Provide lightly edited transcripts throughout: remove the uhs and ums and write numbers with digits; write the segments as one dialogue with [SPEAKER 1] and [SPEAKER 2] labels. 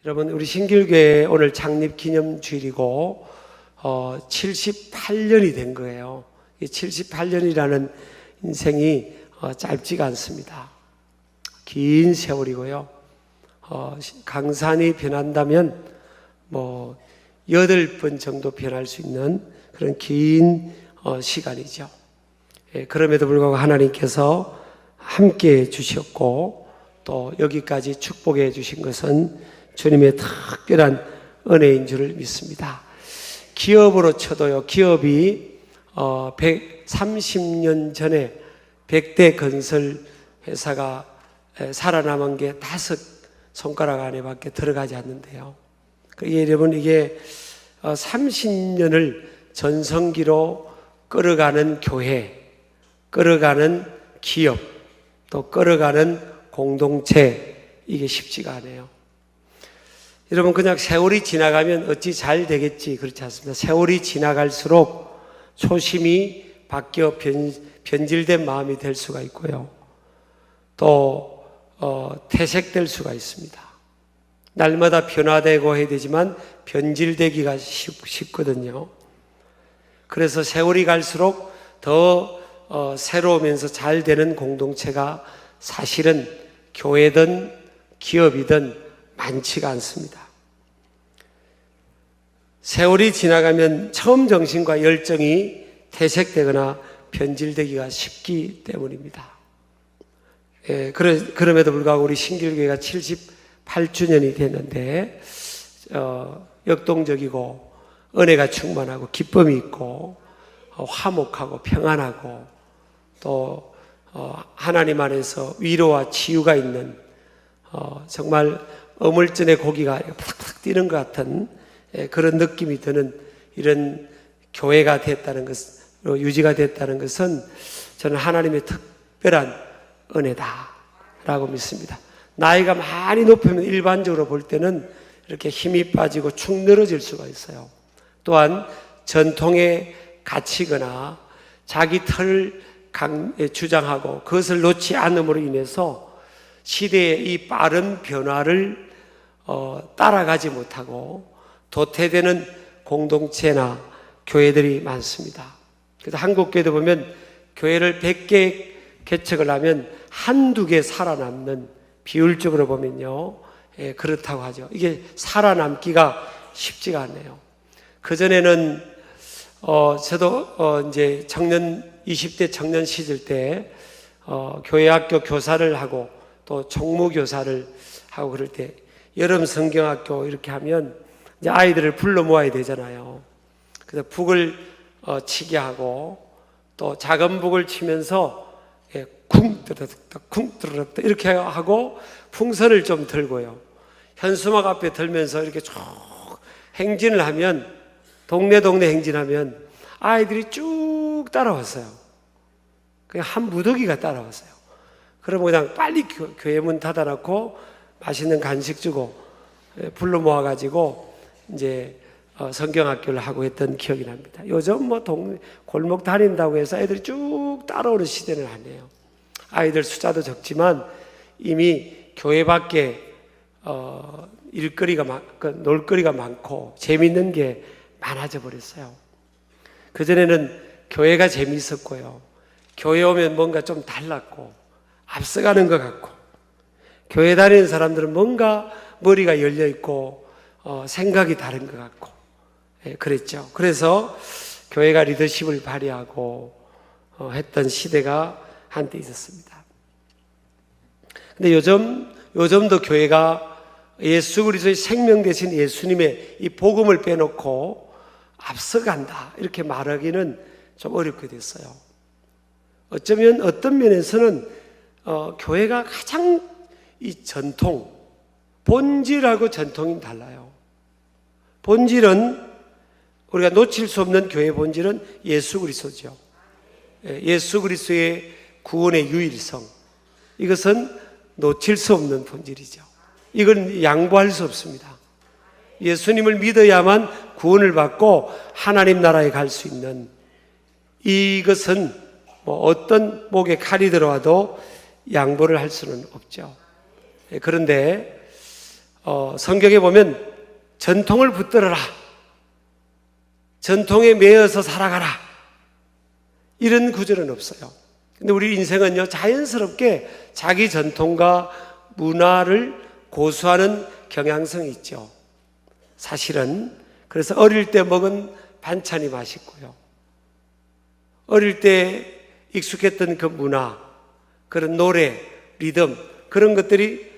[SPEAKER 1] 여러분, 우리 신길교회 오늘 창립 기념주일이고 78년이 된 거예요. 이 78년이라는 인생이 짧지가 않습니다. 긴 세월이고요. 강산이 변한다면 8번 정도 변할 수 있는 그런 긴 시간이죠. 그럼에도 불구하고 하나님께서 함께 해 주셨고 또 여기까지 축복해 주신 것은 주님의 특별한 은혜인 줄을 믿습니다. 기업으로 쳐도요, 기업이 130년 전에 100대 건설 회사가 살아남은 게 5손가락 안에밖에 들어가지 않는데요. 여러분, 이게 30년을 전성기로 끌어가는 교회, 끌어가는 기업, 또 끌어가는 공동체, 이게 쉽지가 않아요. 여러분, 그냥 세월이 지나가면 어찌 잘 되겠지, 그렇지 않습니다. 세월이 지나갈수록 초심이 바뀌어 변질된 마음이 될 수가 있고요. 또 퇴색될 수가 있습니다. 날마다 변화되고 해야 되지만 변질되기가 쉽거든요. 그래서 세월이 갈수록 더 새로우면서 잘 되는 공동체가 사실은 교회든 기업이든 많지가 않습니다. 세월이 지나가면 처음 정신과 열정이 퇴색되거나 변질되기가 쉽기 때문입니다. 그럼에도 불구하고 우리 신길교회가 78주년이 됐는데 역동적이고 은혜가 충만하고 기쁨이 있고 화목하고 평안하고 또 하나님 안에서 위로와 치유가 있는 정말 어물전의 고기가 팍팍 뛰는 것 같은 그런 느낌이 드는 이런 교회가 됐다는 것, 유지가 됐다는 것은 저는 하나님의 특별한 은혜다라고 믿습니다. 나이가 많이 높으면 일반적으로 볼 때는 이렇게 힘이 빠지고 축 늘어질 수가 있어요. 또한 전통에 갇히거나 자기 틀을 주장하고 그것을 놓지 않음으로 인해서 시대의 이 빠른 변화를 따라가지 못하고 도태되는 공동체나 교회들이 많습니다. 그래서 한국교회도 보면 교회를 100개 개척을 하면 한두 개 살아남는, 비율적으로 보면요, 그렇다고 하죠. 이게 살아남기가 쉽지가 않네요. 그전에는 저도 이제 20대 청년 시절 때 교회 학교 교사를 하고 또 총무교사를 하고 그럴 때 여름 성경학교 이렇게 하면 이제 아이들을 불러 모아야 되잖아요. 그래서 북을 치게 하고 또 작은 북을 치면서 쿵 뜨르륵 쿵 뜨르륵 이렇게 하고 풍선을 좀 들고요. 현수막 앞에 들면서 이렇게 쭉 행진을 하면 동네 행진하면 아이들이 쭉 따라왔어요. 그냥 한 무더기가 따라왔어요. 그러면 그냥 빨리 교회 문 닫아놓고 맛있는 간식 주고 불러 모아가지고 이제 성경학교를 하고 했던 기억이 납니다. 요즘 골목 다닌다고 해서 애들이 쭉 따라오는 시대는 아니에요. 아이들 숫자도 적지만 이미 교회 밖에 놀거리가 많고 재밌는 게 많아져 버렸어요. 그전에는 교회가 재미있었고요. 교회 오면 뭔가 좀 달랐고 앞서가는 것 같고 교회 다니는 사람들은 뭔가 머리가 열려있고 생각이 다른 것 같고 그랬죠. 그래서 교회가 리더십을 발휘하고 했던 시대가 한때 있었습니다. 근데 요즘도 교회가 예수 그리스도의 생명 대신 예수님의 이 복음을 빼놓고 앞서간다 이렇게 말하기는 좀 어렵게 됐어요. 어쩌면 어떤 면에서는 교회가 가장 이 전통, 본질하고 전통이 달라요. 본질은 우리가 놓칠 수 없는 교회의 본질은 예수 그리스도죠. 예수 그리스도의 구원의 유일성, 이것은 놓칠 수 없는 본질이죠. 이건 양보할 수 없습니다. 예수님을 믿어야만 구원을 받고 하나님 나라에 갈 수 있는, 이것은 어떤 목에 칼이 들어와도 양보를 할 수는 없죠. 그런데 성경에 보면 전통을 붙들어라, 전통에 매여서 살아가라, 이런 구절은 없어요. 근데 우리 인생은요, 자연스럽게 자기 전통과 문화를 고수하는 경향성이 있죠. 사실은 그래서 어릴 때 먹은 반찬이 맛있고요, 어릴 때 익숙했던 그 문화, 그런 노래, 리듬, 그런 것들이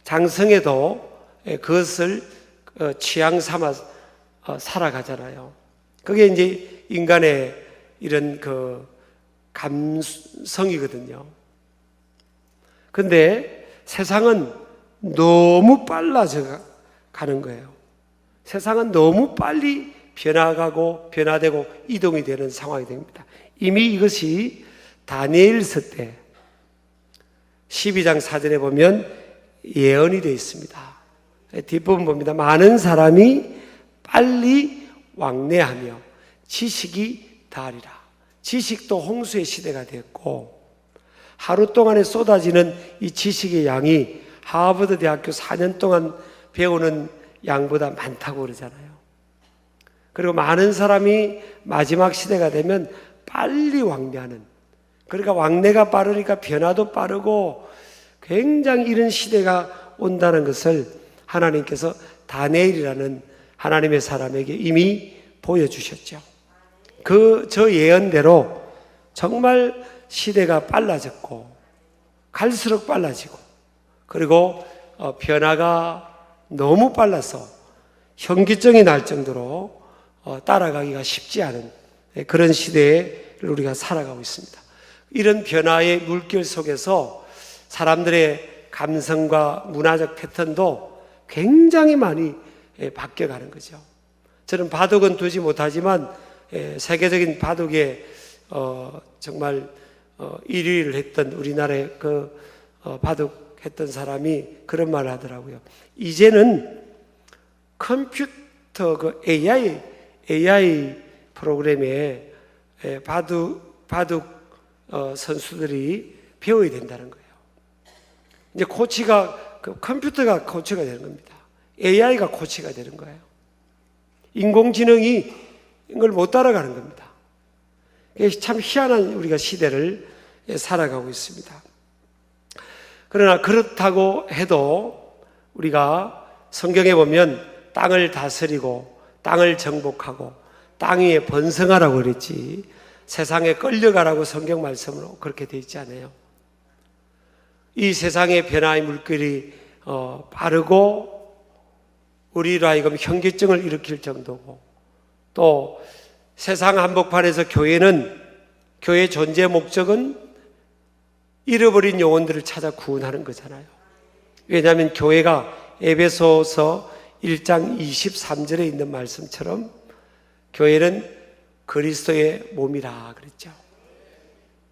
[SPEAKER 1] 장성해도 그것을 취향 삼아 살아가잖아요. 그게 이제 인간의 이런 그 감성이거든요. 근데 세상은 너무 빨라져 가는 거예요. 세상은 너무 빨리 변화가고 변화되고 이동이 되는 상황이 됩니다. 이미 이것이 다니엘서 때 12장 4절에 보면 예언이 되어 있습니다. 뒷부분 봅니다. 많은 사람이 빨리 왕래하며 지식이 다하리라. 지식도 홍수의 시대가 됐고, 하루 동안에 쏟아지는 이 지식의 양이 하버드 대학교 4년 동안 배우는 양보다 많다고 그러잖아요. 그리고 많은 사람이 마지막 시대가 되면 빨리 왕래하는, 그러니까 왕래가 빠르니까 변화도 빠르고 굉장히 이런 시대가 온다는 것을 하나님께서 다니엘이라는 하나님의 사람에게 이미 보여주셨죠. 저 예언대로 정말 시대가 빨라졌고 갈수록 빨라지고, 그리고 변화가 너무 빨라서 현기증이 날 정도로 따라가기가 쉽지 않은 그런 시대를 우리가 살아가고 있습니다. 이런 변화의 물결 속에서 사람들의 감성과 문화적 패턴도 굉장히 많이 바뀌어가는 거죠. 저는 바둑은 두지 못하지만 세계적인 바둑에 정말 1위를 했던 우리나라의 그 바둑 했던 사람이 그런 말을 하더라고요. 이제는 컴퓨터 그 AI 프로그램에 바둑 선수들이 배워야 된다는 거예요. 이제 코치가 컴퓨터가 코치가 되는 겁니다. AI가 코치가 되는 거예요. 인공지능이 이걸 못 따라가는 겁니다. 참 희한한 우리가 시대를 살아가고 있습니다. 그러나 그렇다고 해도 우리가 성경에 보면 땅을 다스리고 땅을 정복하고 땅 위에 번성하라고 그랬지, 세상에 끌려가라고 성경 말씀으로 그렇게 되어 있지 않아요. 이 세상의 변화의 물결이 빠르고 우리로 하여금 현기증을 일으킬 정도고, 또 세상 한복판에서 교회의 존재 목적은 잃어버린 영혼들을 찾아 구원하는 거잖아요. 왜냐하면 교회가 에베소서 1장 23절에 있는 말씀처럼 교회는 그리스도의 몸이라 그랬죠.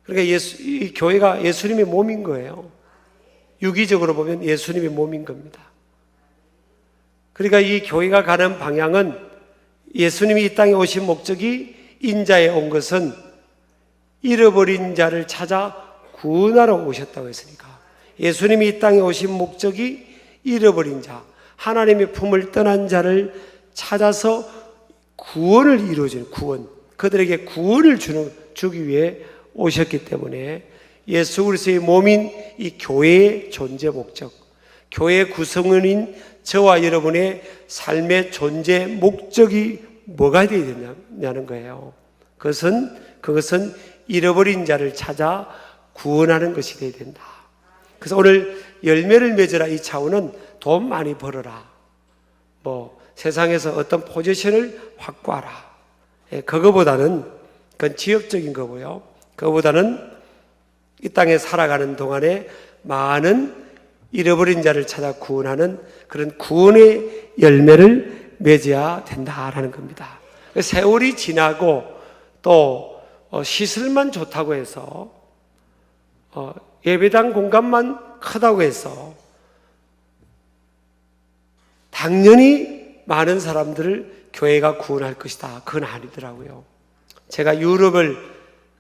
[SPEAKER 1] 그러니까 이 교회가 예수님의 몸인 거예요. 유기적으로 보면 예수님의 몸인 겁니다. 그러니까 이 교회가 가는 방향은, 예수님이 이 땅에 오신 목적이, 인자에 온 것은 잃어버린 자를 찾아 구원하러 오셨다고 했으니까, 예수님이 이 땅에 오신 목적이 잃어버린 자, 하나님의 품을 떠난 자를 찾아서 구원을 이루어주는, 그들에게 구원을 주기 위해 오셨기 때문에 예수 그리스도의 몸인 이 교회의 존재 목적, 교회의 구성원인 저와 여러분의 삶의 존재 목적이 뭐가 되어야 되냐는 거예요. 그것은 잃어버린 자를 찾아 구원하는 것이 되어야 된다. 그래서 오늘 열매를 맺으라 이 차원은 돈 많이 벌어라, 세상에서 어떤 포지션을 확보하라, 그거보다는, 그건 지역적인 거고요. 그거보다는 이 땅에 살아가는 동안에 많은 잃어버린 자를 찾아 구원하는 그런 구원의 열매를 맺어야 된다라는 겁니다. 세월이 지나고 또 시설만 좋다고 해서, 예배당 공간만 크다고 해서 당연히 많은 사람들을 교회가 구원할 것이다, 그건 아니더라고요. 제가 유럽을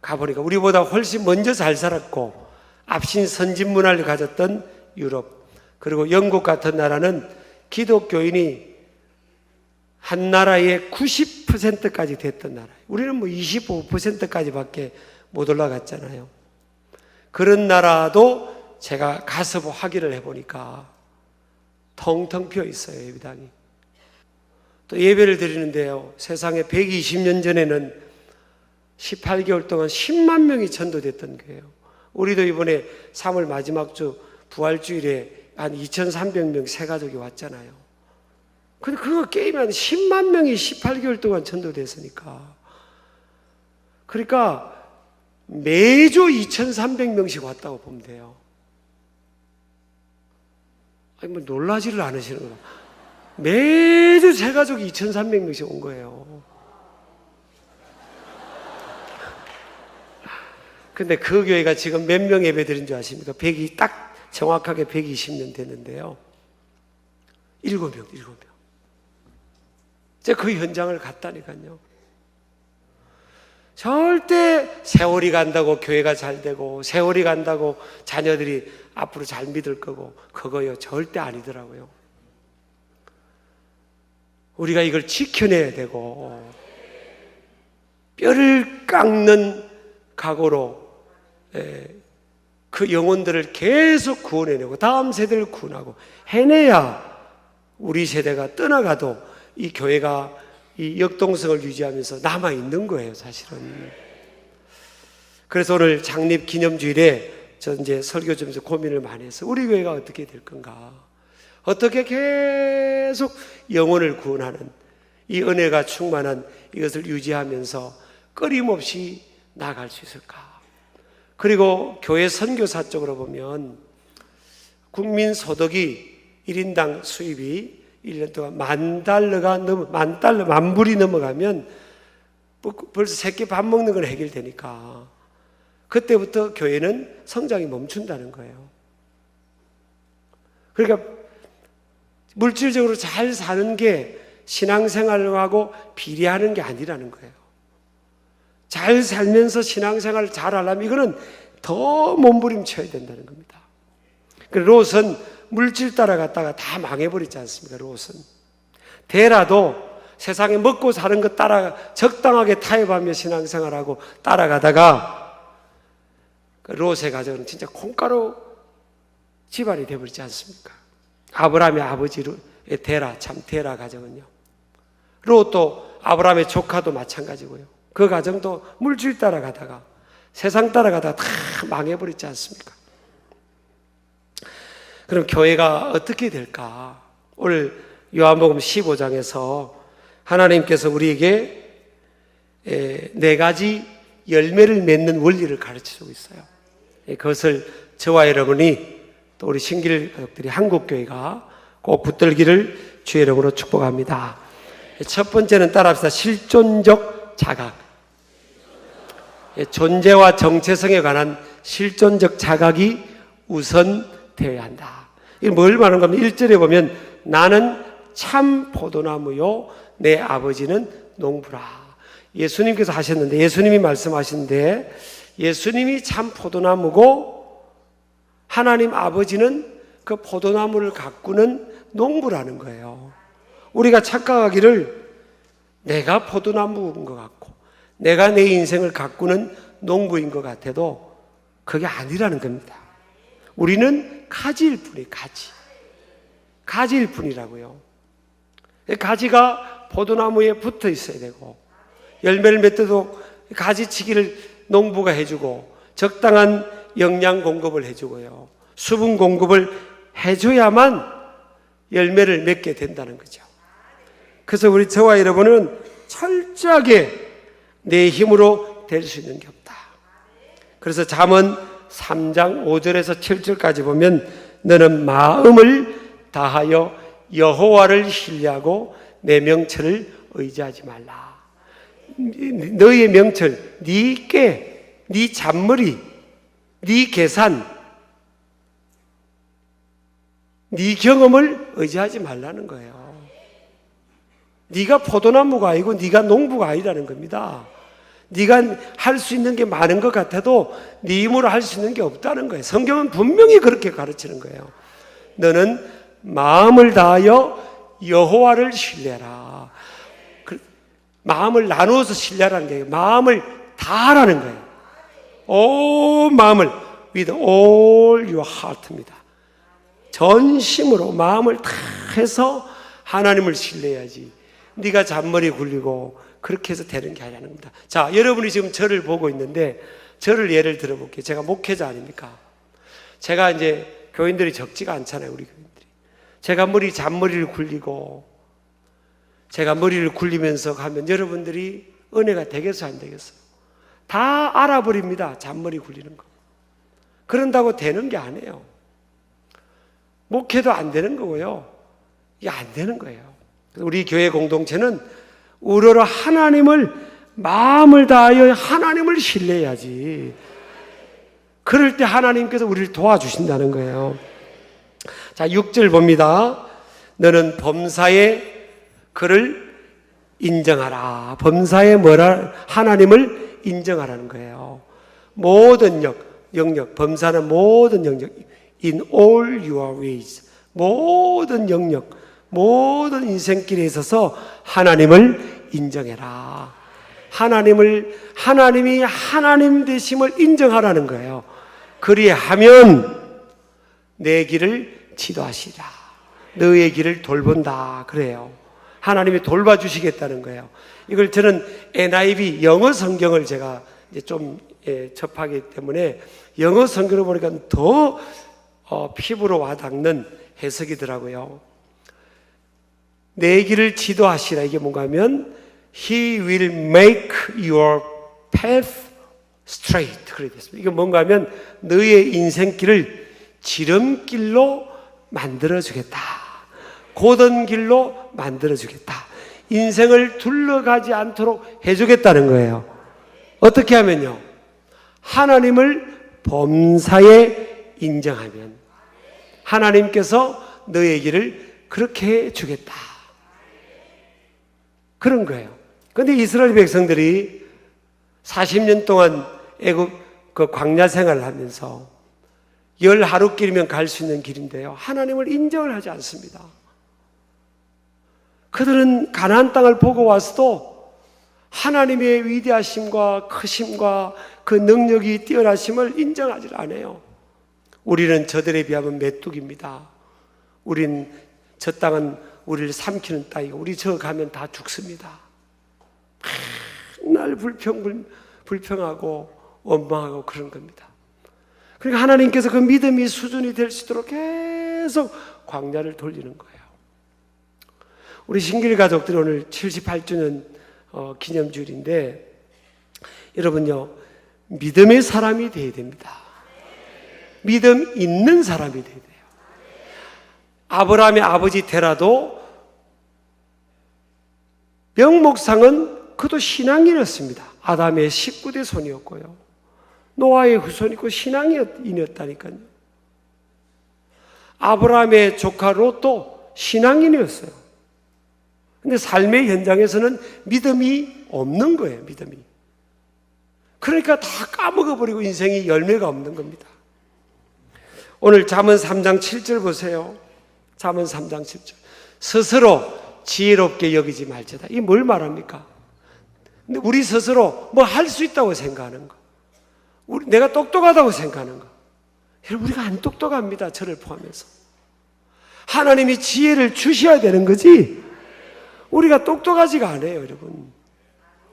[SPEAKER 1] 가보니까 우리보다 훨씬 먼저 잘 살았고 앞신 선진 문화를 가졌던 유럽, 그리고 영국 같은 나라는 기독교인이 한 나라의 90%까지 됐던 나라예요. 우리는 뭐 25%까지밖에 못 올라갔잖아요. 그런 나라도 제가 가서 확인을 해보니까 텅텅 비어 있어요, 예배당이. 또 예배를 드리는데요, 세상에 120년 전에는 18개월 동안 10만 명이 전도됐던 거예요. 우리도 이번에 3월 마지막 주 부활주일에 한 2,300명 새 가족이 왔잖아요. 근데 그거 게임하면 10만 명이 18개월 동안 전도됐으니까. 그러니까 매주 2,300명씩 왔다고 보면 돼요. 아니, 뭐 놀라지를 않으시는 거예요. 매주 새 가족이 2,300명씩 온 거예요. 근데 그 교회가 지금 몇 명 예배 드린 줄 아십니까? 딱 정확하게 120년 됐는데요. 7명. 제가 그 현장을 갔다니까요. 절대 세월이 간다고 교회가 잘 되고, 세월이 간다고 자녀들이 앞으로 잘 믿을 거고, 그거요, 절대 아니더라고요. 우리가 이걸 지켜내야 되고, 뼈를 깎는 각오로 그 영혼들을 계속 구원해내고 다음 세대를 구원하고 해내야 우리 세대가 떠나가도 이 교회가 이 역동성을 유지하면서 남아있는 거예요, 사실은. 그래서 오늘 창립 기념주일에 저 이제 설교 좀 고민을 많이 했어요. 우리 교회가 어떻게 될 건가? 어떻게 계속 영혼을 구원하는 이 은혜가 충만한 이것을 유지하면서 끊임없이 나아갈 수 있을까? 그리고 교회 선교사 쪽으로 보면 국민 소득이 1인당 수입이 1년 동안 만 불이 넘어가면 벌써 새끼 밥 먹는 건 해결되니까 그때부터 교회는 성장이 멈춘다는 거예요. 그러니까 물질적으로 잘 사는 게 신앙생활하고 비례하는 게 아니라는 거예요. 잘 살면서 신앙생활을 잘 하려면 이거는 더 몸부림쳐야 된다는 겁니다. 롯은 물질 따라갔다가 다 망해버리지 않습니까? 롯은. 데라도 세상에 먹고 사는 것 따라 적당하게 타협하며 신앙생활하고 따라가다가 롯의 가정은 진짜 콩가루 집안이 되어버리지 않습니까? 아브라함의 아버지의 데라 가정은요. 롯도 아브라함의 조카도 마찬가지고요. 그 가정도 물질 따라가다가 세상 따라가다가 다 망해버리지 않습니까? 그럼 교회가 어떻게 될까? 오늘 요한복음 15장에서 하나님께서 우리에게 4가지 열매를 맺는 원리를 가르쳐주고 있어요. 그것을 저와 여러분이 또 우리 신길 가족들이 한국교회가 꼭 붙들기를 주의 이름으로 축복합니다. 첫 번째는 따라합시다. 실존적 자각. 존재와 정체성에 관한 실존적 자각이 우선 되어야 한다. 이게 뭘 말하는 겁니까? 1절에 보면 나는 참 포도나무요 내 아버지는 농부라. 예수님께서 하셨는데, 예수님이 말씀하시는데 예수님이 참 포도나무고 하나님 아버지는 그 포도나무를 가꾸는 농부라는 거예요. 우리가 착각하기를 내가 포도나무인 것 같고 내가 내 인생을 가꾸는 농부인 것 같아도 그게 아니라는 겁니다. 우리는 가지일 뿐이에요. 가지일 뿐이라고요. 가지가 포도나무에 붙어 있어야 되고 열매를 맺도록 가지치기를 농부가 해주고 적당한 영양 공급을 해주고요. 수분 공급을 해줘야만 열매를 맺게 된다는 거죠. 그래서 우리 저와 여러분은 철저하게 내 힘으로 될 수 있는 게 없다. 그래서 잠언 3장 5절에서 7절까지 보면 너는 마음을 다하여 여호와를 신뢰하고 내 명철을 의지하지 말라. 너의 명철, 네 깨, 네 잔머리, 네 계산, 네 경험을 의지하지 말라는 거예요. 네가 포도나무가 아니고 네가 농부가 아니라는 겁니다. 네가 할 수 있는 게 많은 것 같아도 네 힘으로 할 수 있는 게 없다는 거예요. 성경은 분명히 그렇게 가르치는 거예요. 너는 마음을 다하여 여호와를 신뢰하라. 마음을 나누어서 신뢰하라는 게 마음을 다하라는 거예요. 온 마음을 with all your heart입니다. 전심으로 마음을 다 해서 하나님을 신뢰해야지. 네가 잔머리 굴리고 그렇게 해서 되는 게 아니라는 겁니다. 자, 여러분이 지금 저를 보고 있는데 저를 예를 들어볼게요. 제가 목회자 아닙니까? 제가 이제 교인들이 적지가 않잖아요. 우리 교인들이. 제가 잔머리를 굴리고 제가 머리를 굴리면서 가면 여러분들이 은혜가 되겠어 안 되겠어? 다 알아버립니다. 잔머리 굴리는 거. 그런다고 되는 게 아니에요. 목회도 안 되는 거고요. 이게 안 되는 거예요. 우리 교회 공동체는 우러러 하나님을 마음을 다하여 하나님을 신뢰해야지. 그럴 때 하나님께서 우리를 도와주신다는 거예요. 자, 6절 봅니다. 너는 범사에 그를 인정하라. 범사에 하나님을 인정하라는 거예요. 모든 영역, 범사는 모든 영역, in all your ways, 모든 영역, 모든 인생길에 있어서 하나님을 인정해라. 하나님이 하나님 되심을 인정하라는 거예요. 그리하면 내 길을 지도하시라. 너의 길을 돌본다. 그래요. 하나님이 돌봐주시겠다는 거예요. 이걸 저는 NIV 영어 성경을 제가 이제 좀 접하기 때문에 영어 성경을 보니까 더 피부로 와닿는 해석이더라고요. 내 길을 지도하시라. 이게 뭔가 하면 He will make your path straight. 그렇게 됐습니다. 이게 뭔가 하면 너의 인생길을 지름길로 만들어주겠다. 고든 길로 만들어주겠다. 인생을 둘러가지 않도록 해주겠다는 거예요. 어떻게 하면요? 하나님을 범사에 인정하면 하나님께서 너의 길을 그렇게 해주겠다. 그런 거예요. 그런데 이스라엘 백성들이 40년 동안 애굽 그 광야 생활을 하면서 10하루길이면 갈 수 있는 길인데요. 하나님을 인정을 하지 않습니다. 그들은 가나안 땅을 보고 와서도 하나님의 위대하심과 크심과 그 능력이 뛰어나심을 인정하지 않아요. 우리는 저들에 비하면 메뚜기입니다. 저 땅은 우리를 삼키는 땅이고 우리 저 가면 다 죽습니다. 맨날 불평하고 원망하고 그런 겁니다. 그러니까 하나님께서 그 믿음이 수준이 될 수 있도록 계속 광야를 돌리는 거예요. 우리 신길 가족들이 오늘 78주년 기념주일인데 여러분요, 믿음의 사람이 되어야 됩니다. 믿음 있는 사람이 되어야 돼요. 아브라함의 아버지 테라도 명목상은 그도 신앙인이었습니다. 아담의 19대 손이었고요. 노아의 후손이고 신앙인이었다니까요. 아브라함의 조카 롯도 신앙인이었어요. 근데 삶의 현장에서는 믿음이 없는 거예요. 믿음이. 그러니까 다 까먹어버리고 인생이 열매가 없는 겁니다. 오늘 잠언 3장 7절 보세요. 잠언 3장 7절. 스스로 지혜롭게 여기지 말지어다. 이게 뭘 말합니까? 근데 우리 스스로 뭐 할 수 있다고 생각하는 거, 내가 똑똑하다고 생각하는 거. 여러분, 우리가 안 똑똑합니다. 저를 포함해서. 하나님이 지혜를 주셔야 되는 거지 우리가 똑똑하지가 않아요. 여러분,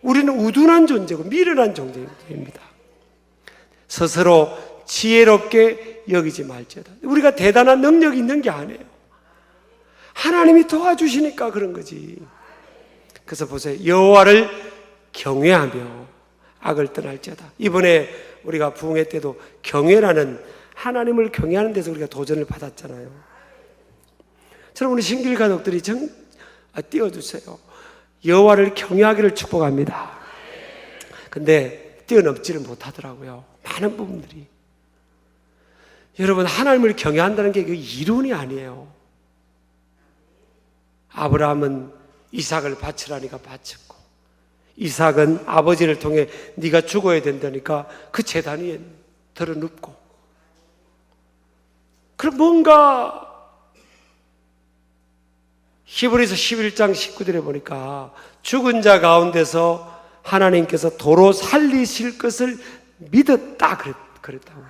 [SPEAKER 1] 우리는 우둔한 존재고 미련한 존재입니다. 스스로 지혜롭게 여기지 말지어다. 우리가 대단한 능력이 있는 게 아니에요. 하나님이 도와주시니까 그런 거지. 그래서 보세요. 여호와를 경외하며 악을 떠날지어다. 이번에 우리가 부흥회 때도 경외라는, 하나님을 경외하는 데서 우리가 도전을 받았잖아요. 저는 우리 신길 가족들이 띄워주세요. 여호와를 경외하기를 축복합니다. 근데 뛰어넘지를 못하더라고요. 많은 부분들이. 여러분, 하나님을 경외한다는 게 그 이론이 아니에요. 아브라함은 이삭을 바치라니까 바쳤고, 이삭은 아버지를 통해 네가 죽어야 된다니까 그 제단 위에 들어눕고, 그럼 뭔가 히브리서 11장 19절에 보니까 죽은 자 가운데서 하나님께서 도로 살리실 것을 믿었다 그랬다고.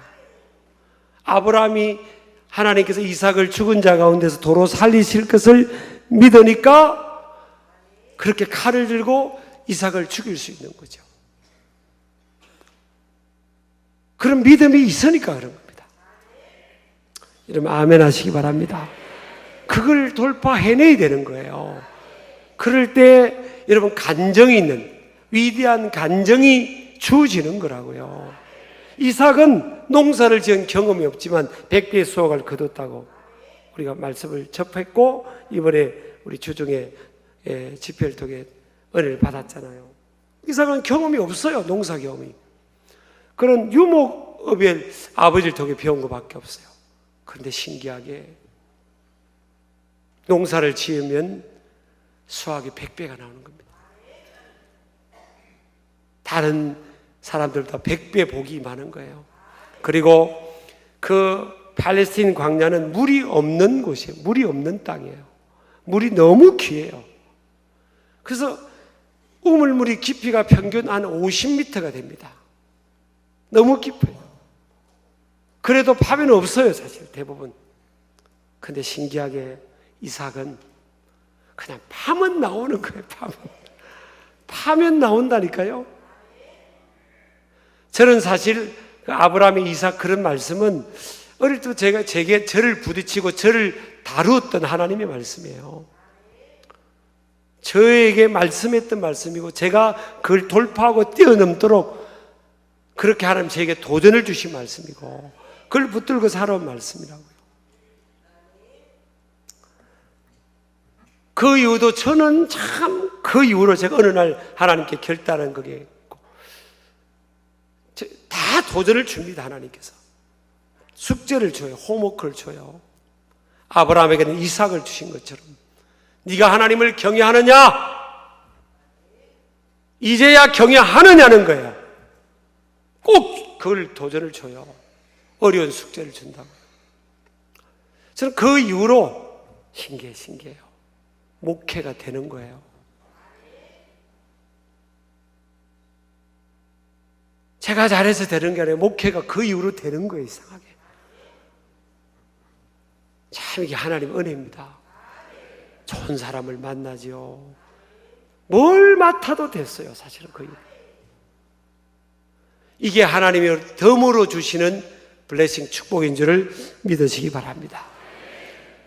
[SPEAKER 1] 아브라함이 하나님께서 이삭을 죽은 자 가운데서 도로 살리실 것을 믿으니까 그렇게 칼을 들고 이삭을 죽일 수 있는 거죠. 그런 믿음이 있으니까 그런 겁니다. 여러분 아멘 하시기 바랍니다. 그걸 돌파해내야 되는 거예요. 그럴 때 여러분 간정이 있는 위대한 간정이 주어지는 거라고요. 이삭은 농사를 지은 경험이 없지만 100배의 수확을 거뒀다고 우리가 말씀을 접했고 이번에 우리 주중에 집회를 통해 은혜를 받았잖아요. 이삭은 경험이 없어요. 농사 경험이. 그런 유목업의 아버지를 통해 배운 것밖에 없어요. 그런데 신기하게 농사를 지으면 수확이 100배가 나오는 겁니다. 다른 사람들보다 100배 복이 많은 거예요. 그리고 그 팔레스틴 광야는 물이 없는 곳이에요. 물이 없는 땅이에요. 물이 너무 귀해요. 그래서 우물물이 깊이가 평균 한 50m가 됩니다. 너무 깊어요. 그래도 파면 없어요, 사실 대부분. 근데 신기하게 이삭은 그냥 파면 나오는 거예요. 파면 나온다니까요. 저는 사실 아브라함의 이삭 그런 말씀은 어릴 때 제게 저를 부딪히고 저를 다루었던 하나님의 말씀이에요. 저에게 말씀했던 말씀이고 제가 그걸 돌파하고 뛰어넘도록 그렇게 하나님 저에게 도전을 주신 말씀이고 그걸 붙들고 살아온 말씀이라고요. 그 이후도 저는 참 그 이후로 제가 어느 날 하나님께 결단한 그게 있고 다 도전을 줍니다. 하나님께서 숙제를 줘요. 홈워크를 줘요. 아브라함에게는 이삭을 주신 것처럼 네가 하나님을 경외하느냐? 이제야 경외하느냐는 거예요. 꼭 그걸 도전을 줘요. 어려운 숙제를 준다고요. 저는 그 이후로 신기해요. 목회가 되는 거예요. 제가 잘해서 되는 게 아니라 목회가 그 이후로 되는 거예요. 이상하게. 참 이게 하나님 은혜입니다. 좋은 사람을 만나지요. 뭘 맡아도 됐어요. 사실은 그 이후. 이게 하나님이 덤으로 주시는 블레싱 축복인 줄을 믿으시기 바랍니다.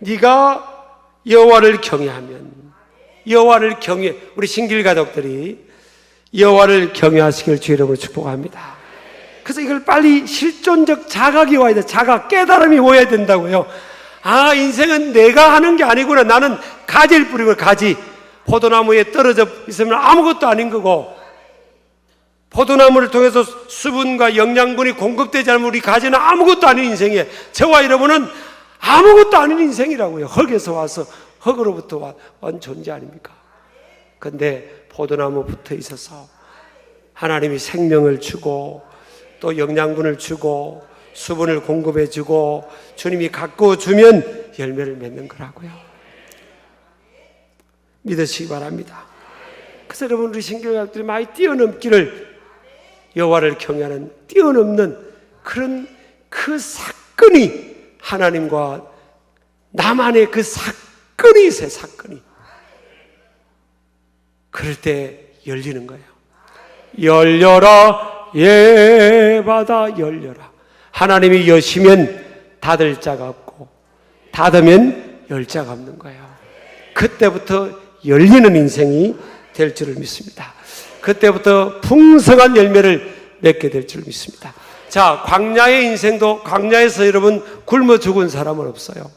[SPEAKER 1] 네가 여호와를 경외하면 여호와를 경외 우리 신길 가족들이 여호와를 경외하시길 주 이름으로 축복합니다. 그래서 이걸 빨리 실존적 자각이 와야 돼. 자각, 깨달음이 와야 된다고요. 아, 인생은 내가 하는 게 아니구나. 나는 가지일 뿐이고 가지. 포도나무에 떨어져 있으면 아무것도 아닌 거고 포도나무를 통해서 수분과 영양분이 공급되지 않으면 우리 가지는 아무것도 아닌 인생이에요. 저와 여러분은 아무것도 아닌 인생이라고요. 흙에서 와서 흙으로부터 온 존재 아닙니까? 근데 포도나무 붙어 있어서 하나님이 생명을 주고 또 영양분을 주고 수분을 공급해 주고 주님이 가꾸어 주면 열매를 맺는 거라고요. 믿으시기 바랍니다. 그래서 여러분 우리 신교학들이 많이 뛰어넘기를 여호와를 경외하는 뛰어넘는 그런 그 사건이 하나님과 나만의 그 사건이 있어요. 사건이. 그럴 때 열리는 거예요. 열려라 예받아 열려라. 하나님이 여시면 닫을 자가 없고 닫으면 열 자가 없는 거예요. 그때부터 열리는 인생이 될 줄을 믿습니다. 그때부터 풍성한 열매를 맺게 될 줄 믿습니다. 자, 광야의 인생도 광야에서 여러분 굶어 죽은 사람은 없어요.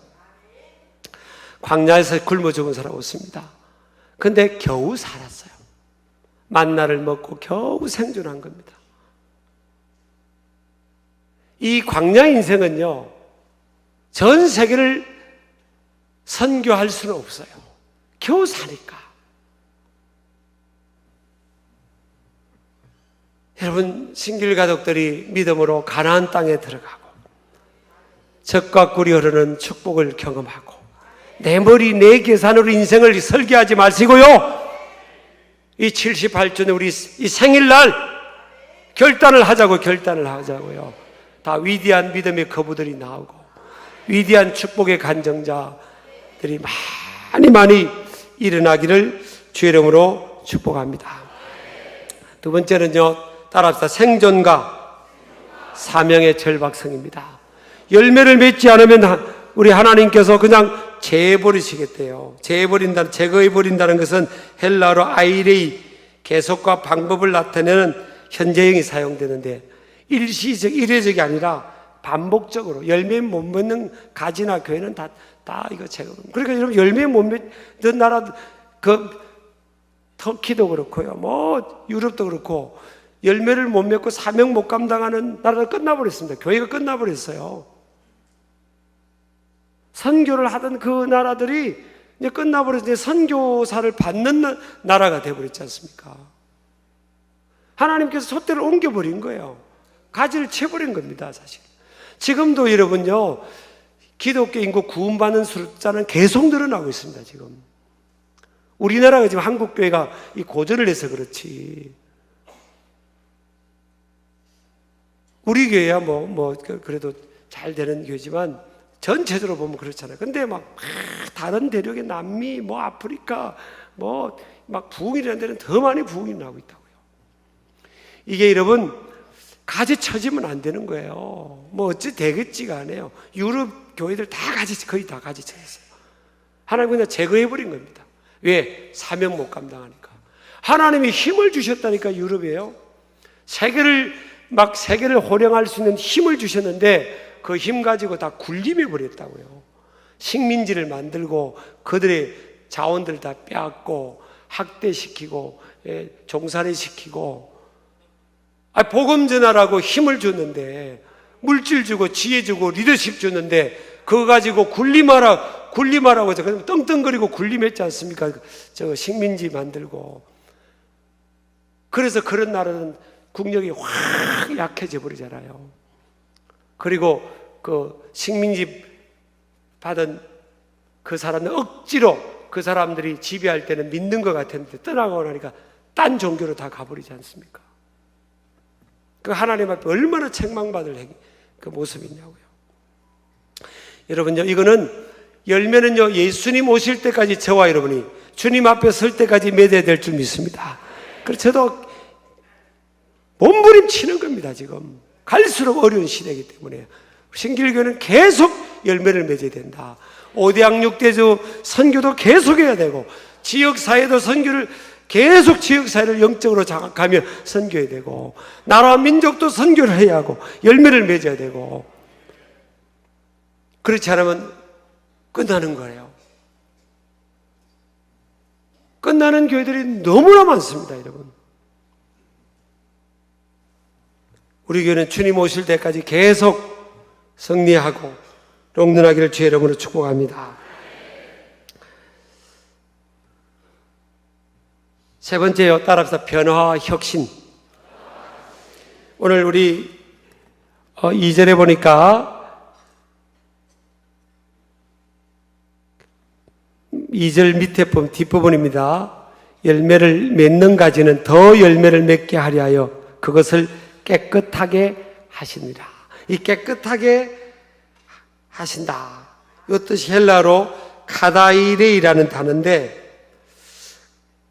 [SPEAKER 1] 광야에서 굶어 죽은 사람 없습니다. 근데 겨우 살았어요. 만나를 먹고 겨우 생존한 겁니다. 이 광야 인생은요, 전 세계를 선교할 수는 없어요. 겨우 사니까. 여러분, 신길 가족들이 믿음으로 가나안 땅에 들어가고 적과 꿀이 흐르는 축복을 경험하고 내 머리 내 계산으로 인생을 설계하지 마시고요, 이 78주년 우리 이 생일날 결단을 하자고요. 다 위대한 믿음의 거부들이 나오고 위대한 축복의 간증자들이 많이 일어나기를 주의 이름으로 축복합니다. 두 번째는요, 따라합시다. 생존과 사명의 절박성입니다. 열매를 맺지 않으면 우리 하나님께서 그냥 제해버리시겠대요. 제거해버린다는 것은 헬라어로 아이레이, 계속과 방법을 나타내는 현재형이 사용되는데, 일회적이 아니라 반복적으로 열매 못 맺는 가지나 교회는 다 이거 제거. 그러니까 여러분, 열매 못 맺는 나라, 터키도 그렇고요, 뭐 유럽도 그렇고, 열매를 못 맺고 사명 못 감당하는 나라가 끝나버렸습니다. 교회가 끝나버렸어요. 선교를 하던 그 나라들이 이제 끝나버려서 이제 선교사를 받는 나라가 되어버렸지 않습니까? 하나님께서 솥대를 옮겨버린 거예요. 가지를 채버린 겁니다, 사실. 지금도 여러분요, 기독교 인구 구원받는 숫자는 계속 늘어나고 있습니다, 지금. 우리나라가 지금 한국교회가 이 고전을 해서 그렇지. 우리 교회야 그래도 잘 되는 교회지만 전체적으로 보면 그렇잖아요. 근데 다른 대륙의 남미, 아프리카, 부흥이라는 데는 더 많이 부흥이 나고 있다고요. 이게 여러분, 가지 쳐지면 안 되는 거예요. 어찌 되겠지가 않아요. 유럽 교회들 거의 다 가지 쳐졌어요. 하나님 그냥 제거해버린 겁니다. 왜? 사명 못 감당하니까. 하나님이 힘을 주셨다니까, 유럽이에요. 세계를 호령할 수 있는 힘을 주셨는데, 그 힘 가지고 다 군림해 버렸다고요. 식민지를 만들고 그들의 자원들을 다 빼앗고 학대시키고 종살이 시키고, 복음 전하라고 힘을 줬는데, 물질 주고 지혜 주고 리더십 줬는데, 그거 가지고 군림하라고 해서 떵떵거리고 군림했지 않습니까? 저 식민지 만들고. 그래서 그런 나라는 국력이 확 약해져 버리잖아요. 그리고 그 식민지 받은 그 사람들 억지로 그 사람들이 지배할 때는 믿는 것 같았는데, 떠나고 나니까 딴 종교로 다 가버리지 않습니까? 그 하나님 앞에 얼마나 책망받을 그 모습이냐고요. 여러분요, 이거는 열매는요, 예수님 오실 때까지 저와 여러분이 주님 앞에 설 때까지 맺어야 될 줄 믿습니다. 그래서 저도 몸부림치는 겁니다. 지금 갈수록 어려운 시대이기 때문에 신길교는 계속 열매를 맺어야 된다. 오대양육대주 선교도 계속해야 되고, 지역사회도 선교를 계속 지역사회를 영적으로 장악하며 선교해야 되고, 나라와 민족도 선교를 해야 하고 열매를 맺어야 되고, 그렇지 않으면 끝나는 거예요. 끝나는 교회들이 너무나 많습니다, 여러분. 우리 교회는 주님 오실 때까지 계속 승리하고 롱런하기를 주의 이름으로 축복합니다. 세 번째요, 따라합시다. 변화와 혁신. 오늘 우리 2절에 보니까 2절 밑에 보면 뒷부분입니다. 열매를 맺는 가지는 더 열매를 맺게 하려 하여 그것을 깨끗하게 하시니라. 이 깨끗하게 하신다, 이 뜻이 헬라어로 카다이레이라는 단어인데,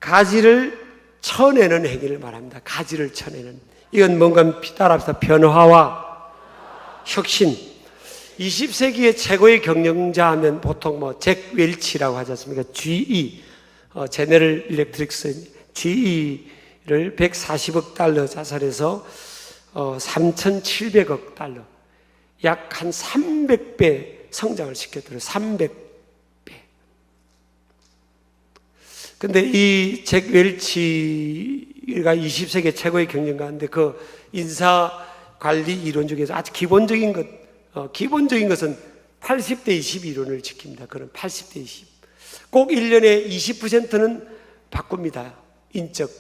[SPEAKER 1] 가지를 쳐내는 행위를 말합니다. 가지를 쳐내는. 이건 뭔가 따라합시다. 변화와 혁신. 20세기의 최고의 경영자 하면 보통 잭 웰치라고 하지 않습니까? GE, 제너럴 일렉트릭스, GE를 140억 달러 자살해서 3,700억 달러, 약 한 300배 성장을 시켰더라고요. 300배. 근데 이 잭 웰치가 20세기 최고의 경영가인데, 그 인사 관리 이론 중에서 아주 기본적인 것은 80대 20 이론을 지킵니다. 그런 80대 20. 꼭 1년에 20%는 바꿉니다. 인적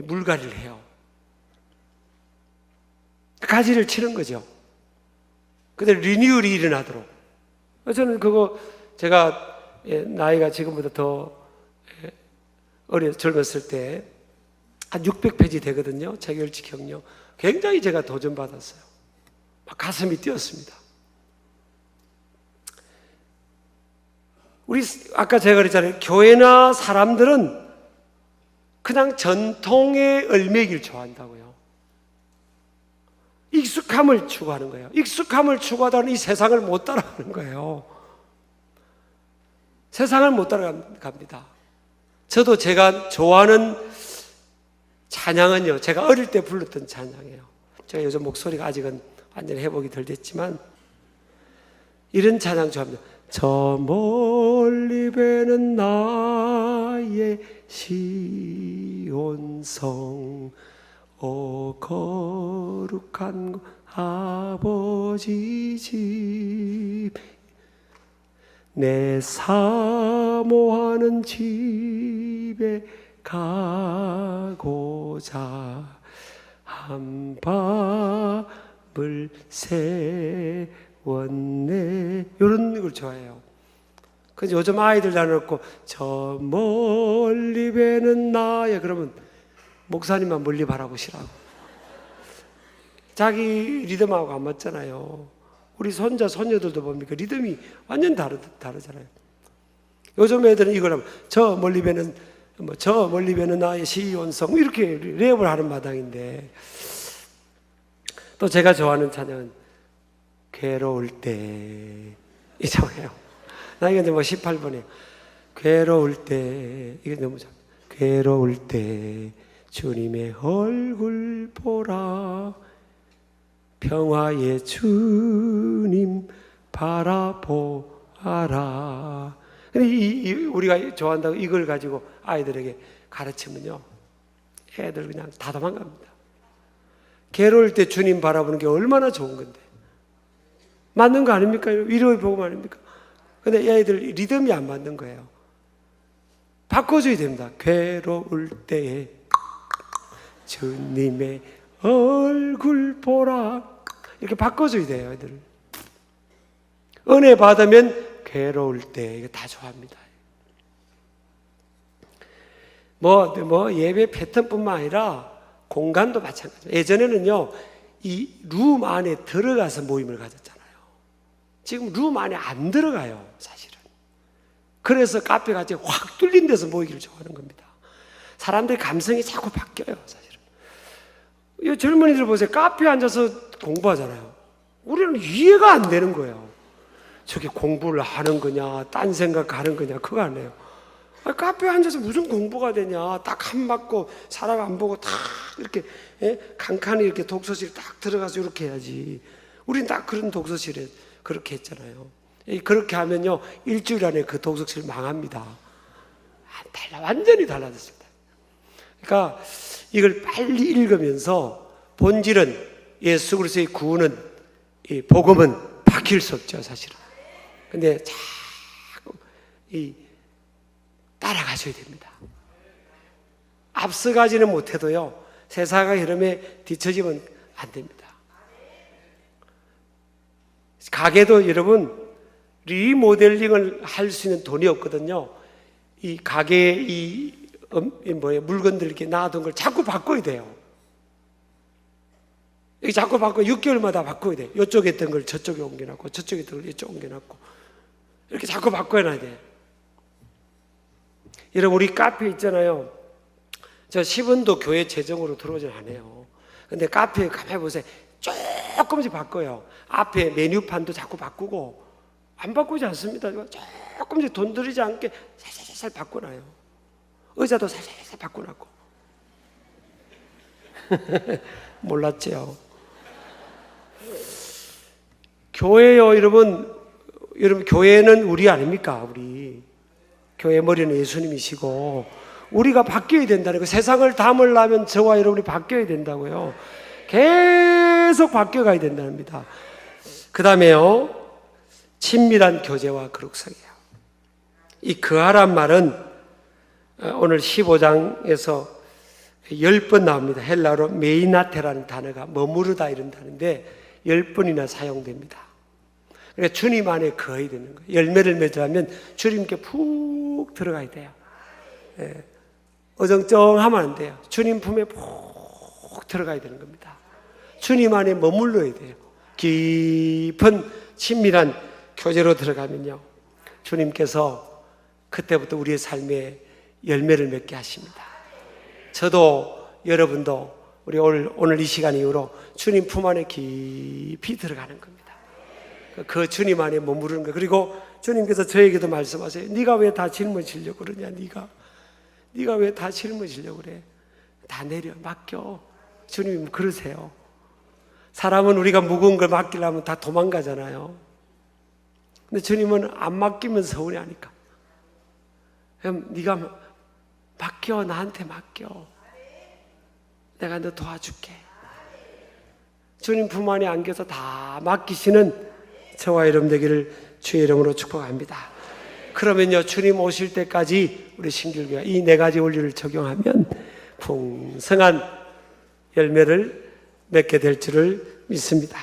[SPEAKER 1] 물갈이를 해요. 가지를 치는 거죠. 근데 리뉴얼이 일어나도록. 저는 제가 나이가 지금보다 더 젊었을 때 한 600페이지 되거든요. 체결지 경력. 굉장히 제가 도전받았어요. 막 가슴이 뛰었습니다. 우리 아까 제가 그랬잖아요. 교회나 사람들은 그냥 전통의 얼매기를 좋아한다고요. 익숙함을 추구하는 거예요. 익숙함을 추구하다는 이 세상을 못 따라가는 거예요. 세상을 못 따라갑니다. 저도 제가 좋아하는 찬양은요, 제가 어릴 때 불렀던 찬양이에요. 제가 요즘 목소리가 아직은 완전히 회복이 덜 됐지만 이런 찬양 좋아합니다. 저 멀리 배는 나의 시온성, 오 거룩한 아버지 집, 내 사모하는 집에 가고자 한 밤을 세웠네. 이런 걸 좋아해요. 그래서 요즘 아이들 다놓고 저 멀리 배는 나야 그러면 목사님만 멀리 바라보시라고. 자기 리듬하고 안 맞잖아요. 우리 손자 손녀들도 뭡니까? 리듬이 완전 다르잖아요. 요즘 애들은 이걸 하면 저 멀리 배는 저 멀리 배는 나의 시온성 이렇게 랩을 하는 마당인데, 또 제가 좋아하는 찬양은 괴로울 때 이 찬양이에요. 나이가 이제 18번이에요. 괴로울 때, 이게 너무 좋아요. 괴로울 때 주님의 얼굴 보라, 평화의 주님 바라보아라. 우리가 좋아한다고 이걸 가지고 아이들에게 가르치면요, 애들 그냥 다 도망갑니다. 괴로울 때 주님 바라보는 게 얼마나 좋은 건데, 맞는 거 아닙니까? 위로의 복음 아닙니까? 근데 애들 리듬이 안 맞는 거예요. 바꿔줘야 됩니다. 괴로울 때에 주님의 얼굴 보라, 이렇게 바꿔줘야 돼요. 애들 은혜 받으면 괴로울 때 이거 다 좋아합니다. 예배 패턴뿐만 아니라 공간도 마찬가지예요. 예전에는요, 이 룸 안에 들어가서 모임을 가졌잖아요. 지금 룸 안에 안 들어가요, 사실은. 그래서 카페가 확 뚫린 데서 모이기를 좋아하는 겁니다. 사람들의 감성이 자꾸 바뀌어요, 사실은. 이 젊은이들 보세요. 카페에 앉아서 공부하잖아요. 우리는 이해가 안 되는 거예요. 저게 공부를 하는 거냐, 딴 생각하는 거냐, 그거 안 해요. 카페에 앉아서 무슨 공부가 되냐, 딱 한 맞고 사람 안 보고 딱 이렇게 칸칸이 이렇게 독서실 딱 들어가서 이렇게 해야지. 우린 딱 그런 독서실에 그렇게 했잖아요. 그렇게 하면요, 일주일 안에 그 독서실 망합니다. 완전히 달라졌습니다. 그러니까 이걸 빨리 읽으면서 본질은, 예수 그리스도의 구원은, 이 복음은 바뀔 수 없죠, 사실은. 근데 자꾸 따라가셔야 됩니다. 앞서가지는 못해도요, 세상의 흐름에 뒤처지면 안 됩니다. 가게도 여러분 리모델링을 할 수 있는 돈이 없거든요. 이 가게에 물건들 이렇게 놔둔 걸 자꾸 바꿔야 돼요. 이게 자꾸 바꿔 6개월마다 바꿔야 돼. 이쪽에 있던 걸 저쪽에 옮겨놨고, 저쪽에 있던 걸 이쪽 옮겨놨고, 이렇게 자꾸 바꿔놔야 돼. 여러분, 우리 카페 있잖아요. 저 10원도 교회 재정으로 들어오진 않아요. 근데 카페에 가만히 보세요. 조금씩 바꿔요. 앞에 메뉴판도 자꾸 바꾸고, 안 바꾸지 않습니다. 조금씩 돈 들이지 않게 살살 바꿔놔요. 의자도 살살 바꿔놨고. 몰랐죠? 교회요, 여러분, 교회는 우리 아닙니까? 우리. 교회 머리는 예수님이시고, 우리가 바뀌어야 된다는 거. 세상을 담으려면 저와 여러분이 바뀌어야 된다고요. 계속 바뀌어가야 된답니다. 그 다음에요, 친밀한 교제와 거룩성이에요. 이 거하란 말은 오늘 15장에서 10번 나옵니다. 헬라어로 메이나테라는 단어가 머무르다 이런 단어인데 10번이나 사용됩니다. 그러니까 주님 안에 거해야 되는 거예요. 열매를 맺으려면 주님께 푹 들어가야 돼요. 예. 어정쩡하면 안 돼요. 주님 품에 푹 들어가야 되는 겁니다. 주님 안에 머물러야 돼요. 깊은 친밀한 교제로 들어가면요, 주님께서 그때부터 우리의 삶에 열매를 맺게 하십니다. 저도 여러분도 우리 오늘 이 시간 이후로 주님 품 안에 깊이 들어가는 겁니다. 그 주님 안에 머무르는 거예요. 그리고 주님께서 저에게도 말씀하세요. 네가 왜 다 짊어지려고 그러냐. 네가 왜 다 짊어지려고 그래. 다 내려, 맡겨. 주님은 그러세요. 사람은 우리가 무거운 걸 맡기려면 다 도망가잖아요. 근데 주님은 안 맡기면 서운해하니까. 그럼 네가 맡겨, 나한테 맡겨. 내가 너 도와줄게. 주님 품 안에 안겨서 다 맡기시는 저와 여러분 되기를 주의 이름으로 축복합니다. 그러면요, 주님 오실 때까지 우리 신길교가 이 네 가지 원리를 적용하면 풍성한 열매를 맺게 될 줄을 믿습니다.